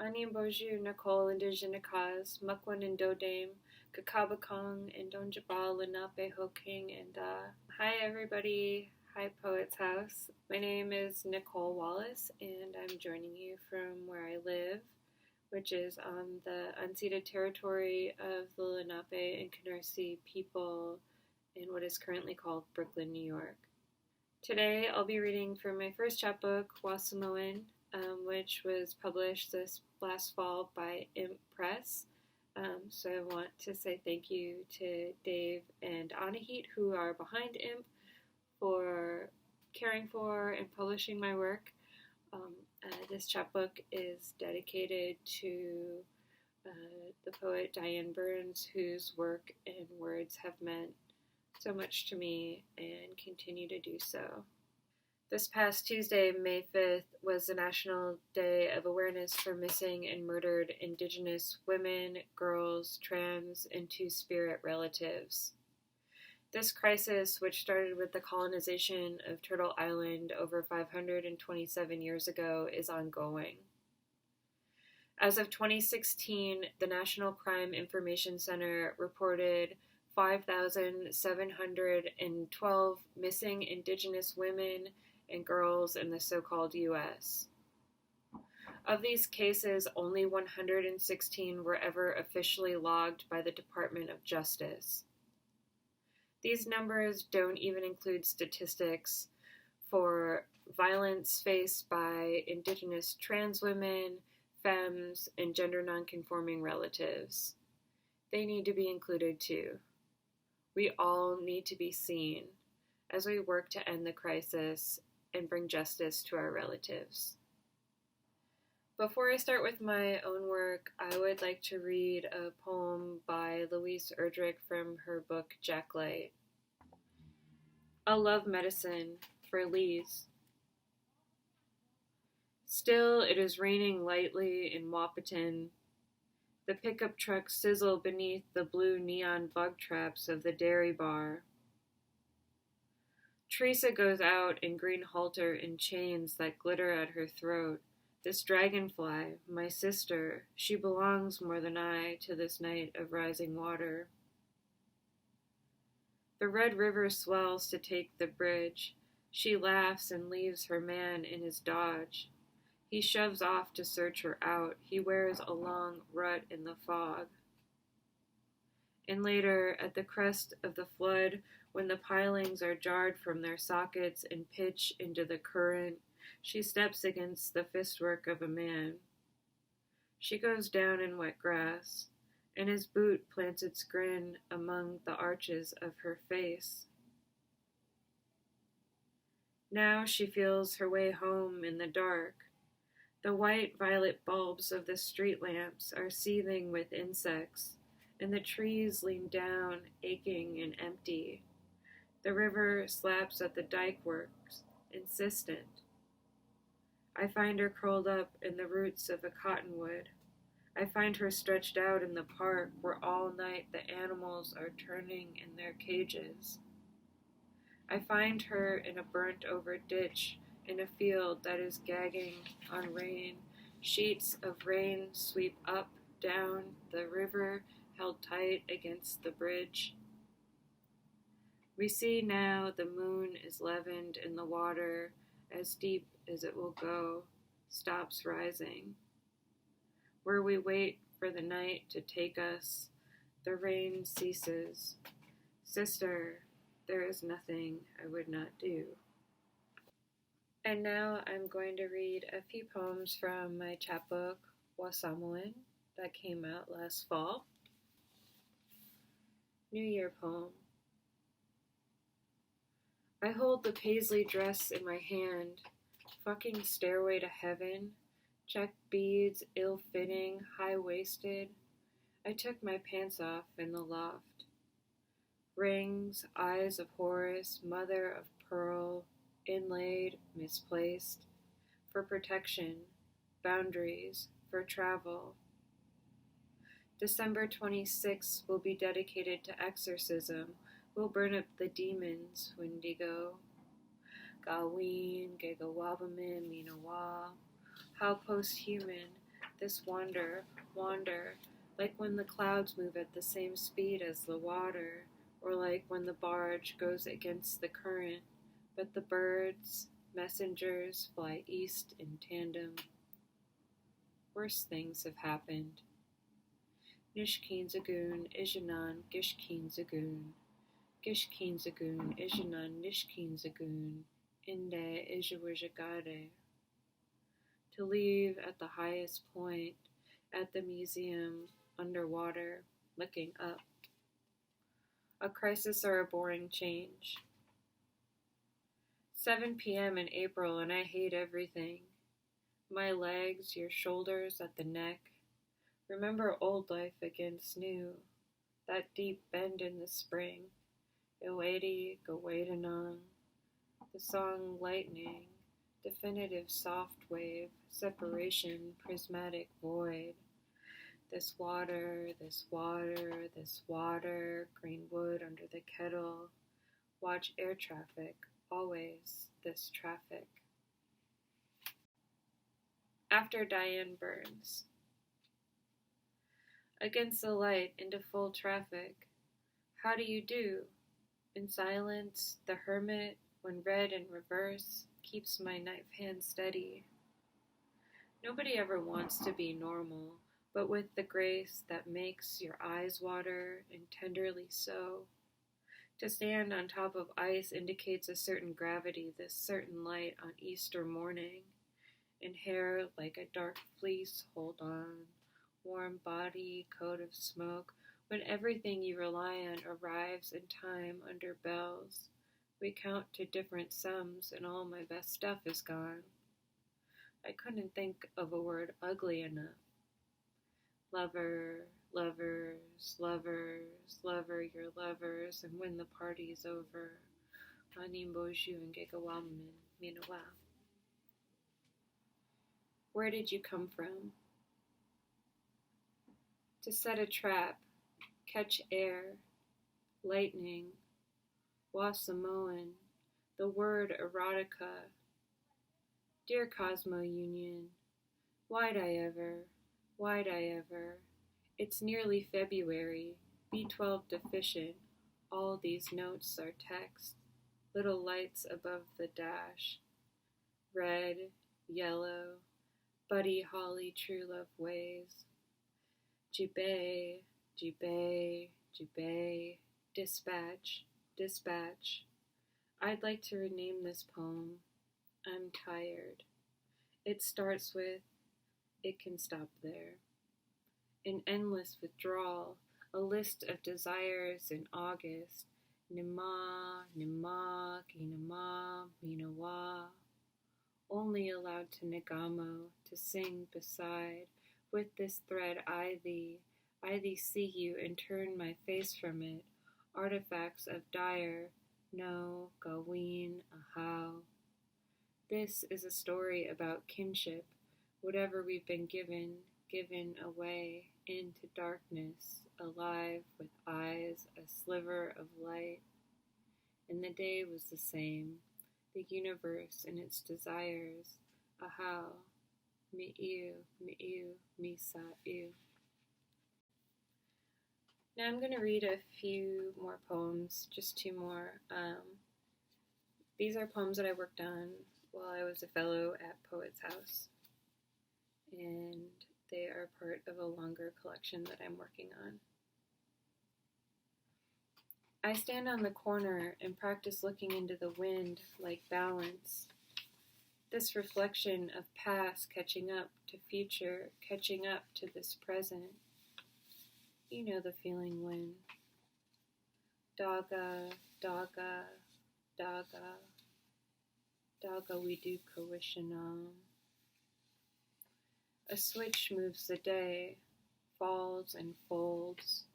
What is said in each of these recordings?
Ani Boju Nicole Indigenous Mukwan and Dodame, Gakaabikaang and Donjabal Lenapehoking and Hi everybody, hi Poet's House. My name is Nicole Wallace and I'm joining you from where I live, which is on the unceded territory of the Lenape and Canarsie people in what is currently called Brooklyn, New York. Today I'll be reading from my first chapbook, WAASAMOWIN, which was published this last fall by Imp Press. So I want to say thank you to Dave and Anahit, who are behind Imp, for caring for and publishing my work. This chapbook is dedicated to the poet Diane Burns, whose work and words have meant so much to me and continue to do so. This past Tuesday, May 5th, was the National Day of Awareness for Missing and Murdered Indigenous Women, Girls, Trans, and Two-Spirit relatives. This crisis, which started with the colonization of Turtle Island over 527 years ago, is ongoing. As of 2016, the National Crime Information Center reported 5,712 missing Indigenous women and girls in the so-called U.S. Of these cases, only 116 were ever officially logged by the Department of Justice. These numbers don't even include statistics for violence faced by Indigenous trans women, femmes, and gender nonconforming relatives. They need to be included too. We all need to be seen as we work to end the crisis and bring justice to our relatives. Before I start with my own work, I would like to read a poem by Louise Erdrich from her book Jacklight. A Love Medicine for Louise. Still, it is raining lightly in Wahpeton. The pickup trucks sizzle beneath the blue neon bug traps of the dairy bar. Teresa goes out in green halter and chains that glitter at her throat. This dragonfly, my sister, she belongs more than I to this night of rising water. The Red River swells to take the bridge. She laughs and leaves her man in his Dodge. He shoves off to search her out. He wears a long rut in the fog. And later, at the crest of the flood, when the pilings are jarred from their sockets and pitch into the current, she steps against the fistwork of a man. She goes down in wet grass, and his boot plants its grin among the arches of her face. Now she feels her way home in the dark. The white-violet bulbs of the street lamps are seething with insects, and the trees lean down, aching and empty. The river slaps at the dike works, insistent. I find her curled up in the roots of a cottonwood. I find her stretched out in the park where all night the animals are turning in their cages. I find her in a burnt-over ditch in a field that is gagging on rain. Sheets of rain sweep up, down, the river held tight against the bridge. We see now the moon is leavened in the water, as deep as it will go, stops rising. Where we wait for the night to take us, the rain ceases. Sister, there is nothing I would not do. And now I'm going to read a few poems from my chapbook, WAASAMOWIN, that came out last fall. New Year poem. I hold the paisley dress in my hand, fucking stairway to heaven, check beads, ill-fitting, high-waisted. I took my pants off in the loft. Rings, eyes of Horus, mother of pearl, inlaid, misplaced, for protection, boundaries, for travel. December 26th will be dedicated to exorcism. We'll burn up the demons, Wendigo. Gawin, Gagawabamin, Minawa. How post-human, this wander, like when the clouds move at the same speed as the water, or like when the barge goes against the current, but the birds, messengers, fly east in tandem. Worse things have happened. Nishkeen Zagoon, Ijanan, Gishkeen Zagoon. Gishkeen Zagoon, Ijanan, Nishkeen Zagoon, Inde Ijawajagade. To leave at the highest point, at the museum, underwater, looking up. A crisis or a boring change. 7 p.m. in April and I hate everything. My legs, your shoulders at the neck. Remember old life against new. That deep bend in the spring. Iwadi, Gawaidanong. The song Lightning. Definitive soft wave. Separation, prismatic void. This water, this water, this water. Green wood under the kettle. Watch air traffic. Always this traffic. After Diane Burns. Against the light into full traffic. How do you do? In silence, the hermit, when read in reverse, keeps my knife hand steady. Nobody ever wants to be normal, but with the grace that makes your eyes water, and tenderly so. To stand on top of ice indicates a certain gravity, this certain light on Easter morning. In hair like a dark fleece, hold on. Warm body, coat of smoke. When everything you rely on arrives in time under bells. We count to different sums and all my best stuff is gone. I couldn't think of a word ugly enough. Lover, lovers, lovers, lover your lovers, and when the party's over, Animboju and Gakawamin, Minawa. Where did you come from? To set a trap, catch air, lightning, WAASAMOWIN, the word erotica. Dear Cosmo Union, why'd I ever? It's nearly February, B12 deficient, all these notes are text, little lights above the dash. Red, yellow, buddy holly true love ways. Jibay, dispatch. I'd like to rename this poem, I'm tired. It starts with, it can stop there. An endless withdrawal, a list of desires in August. Nima, kinama, minawa. Only allowed to Nagamo, to sing beside. With this thread I thee see you and turn my face from it. Artifacts of dire, no, Gaween, ahau. This is a story about kinship, whatever we've been given away into darkness, alive with eyes, a sliver of light. And the day was the same, the universe and its desires, ahau, mi'u, misa-u. Now I'm going to read a few more poems, just two more. These are poems that I worked on while I was a fellow at Poets House, and they are part of a longer collection that I'm working on. I stand on the corner and practice looking into the wind like balance. This reflection of past catching up to future, catching up to this present. You know the feeling when Daga, we do Kawishanam. A switch moves the day, falls and folds.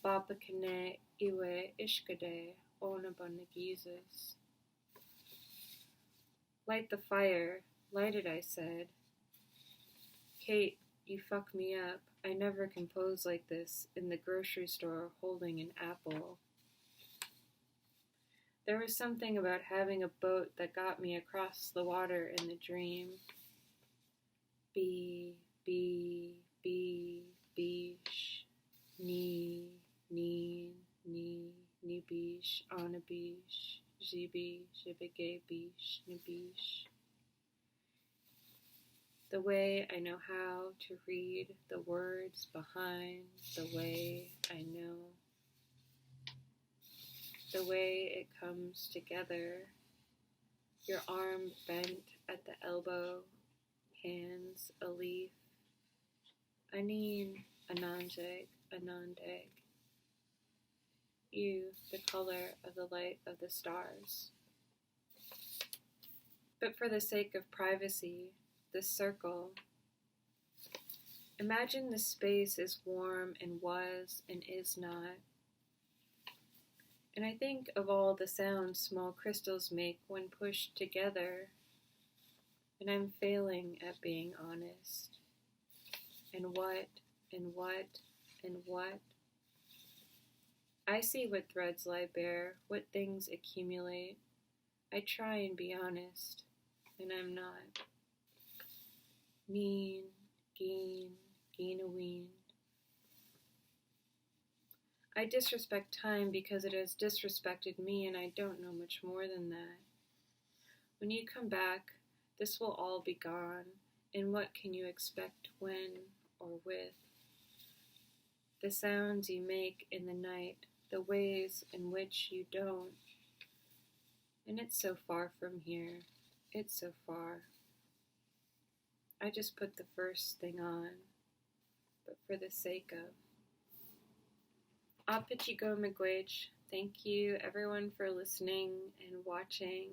Babakane iwe ishkade onabanagizes. Light the fire, light it, I said. Kate, you fuck me up. I never compose like this in the grocery store holding an apple. There was something about having a boat that got me across the water in the dream. Be Shibigabish, Nabish. The way I know how to read the words behind the way I know. The way it comes together. Your arm bent at the elbow, hands a leaf. Aneen, Ananjeg, Anandeg. You, the color of the light of the stars. But for the sake of privacy, this circle, imagine the space is warm and was and is not. And I think of all the sounds small crystals make when pushed together, and I'm failing at being honest. And what, and what, and what? I see what threads lie bare, what things accumulate. I try and be honest, and I'm not. Neen, geen, geenaween. I disrespect time because it has disrespected me, and I don't know much more than that. When you come back, this will all be gone, and what can you expect when or with? The sounds you make in the night, the ways in which you don't. And it's so far from here. It's so far. I just put the first thing on, but for the sake of. Apichigo Miigwech, thank you everyone for listening and watching.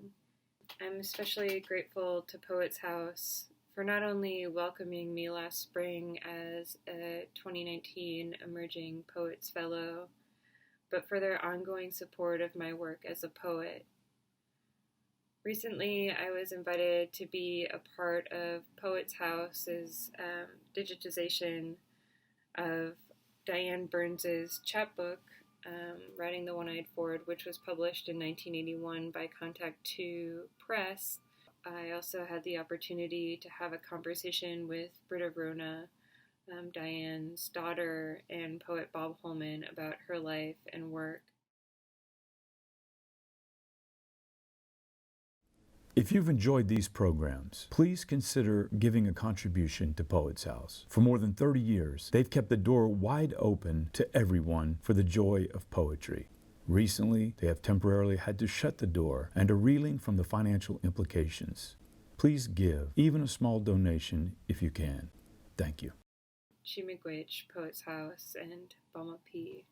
I'm especially grateful to Poets House for not only welcoming me last spring as a 2019 Emerging Poets Fellow, but for their ongoing support of my work as a poet. Recently, I was invited to be a part of Poets House's digitization of Diane Burns' chapbook, Writing the One-Eyed Forward, which was published in 1981 by Contact 2 Press. I also had the opportunity to have a conversation with Britta Rona, Diane's daughter, and poet Bob Holman about her life and work. If you've enjoyed these programs, please consider giving a contribution to Poets House. For more than 30 years, they've kept the door wide open to everyone for the joy of poetry. Recently, they have temporarily had to shut the door and are reeling from the financial implications. Please give, even a small donation if you can. Thank you. Miigwech, Poets House, and Bama P.